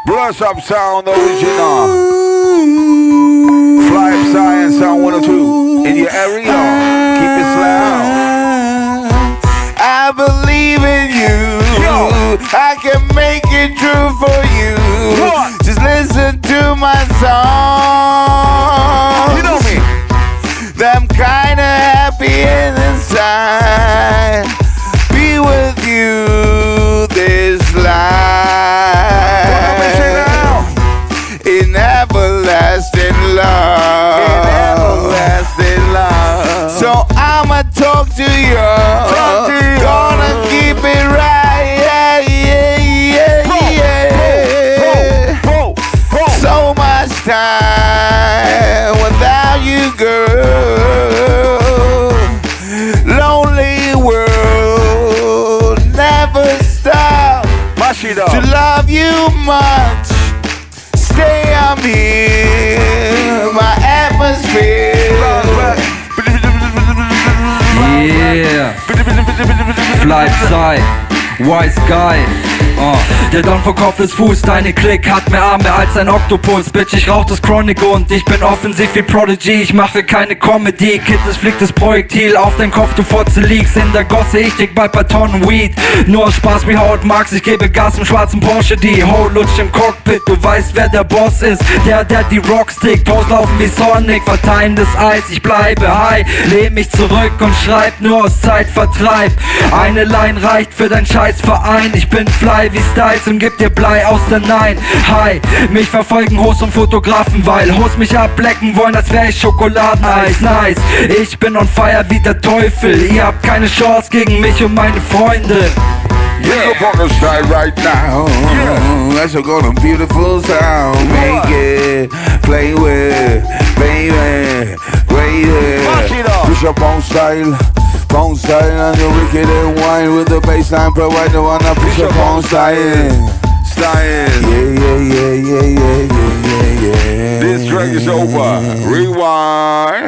BleSs Up Sound Original. Fly up Psy and Son 102. In your area, keep it loud. I believe in you. Yo. I can make it true for you. What? Just listen to my song. You know me. I'm kinda happy inside. Be with you this life. In everlasting love. In everlasting love. So I'ma talk to you. Talk to you. Gonna keep it right. Yeah, yeah, yeah, yeah. So much time without you, girl. Lonely world, never stop to love you much. Stay, I'm here, my atmosphere. Yeah. Fly Psy, Wise Guy. Der Don vor Kopf ist Fuß, deine Klick hat mehr Arme als ein Oktopus. Bitch, ich rauch das Chronic und ich bin offensiv wie Prodigy. Ich mache keine Comedy, Kid, es fliegt das Projektil auf dein Kopf, du Fotze liegst in der Gosse. Ich tick bei paar Tonnen Weed, nur aus Spaß wie Howard Marks. Ich gebe Gas im schwarzen Porsche, die Ho lutscht im Cockpit. Du weißt, wer der Boss ist, der die Rocks tickt. Toes laufen wie Sonic, verteilen das Eis. Ich bleibe high, lehn mich zurück und schreib nur aus Zeitvertreib. Eine Line reicht für dein Scheißverein. Ich bin fly wie Styles und gib dir Blei aus der Nein. Hi, mich verfolgen Hosts und Fotografen, weil Hosts mich ablecken wollen, als wär ich Schokoladeneis. Nice, ich bin on fire wie der Teufel. Ihr habt keine Chance gegen mich und meine Freunde. Yeah. Up on the side right now. Yeah. That's a gonna beautiful sound. Make it, play with, baby, great Watch it up. Push up on style and the wicked and wine with the bassline provider. Wanna push up on style. Style. Yeah. This track is over. Rewind.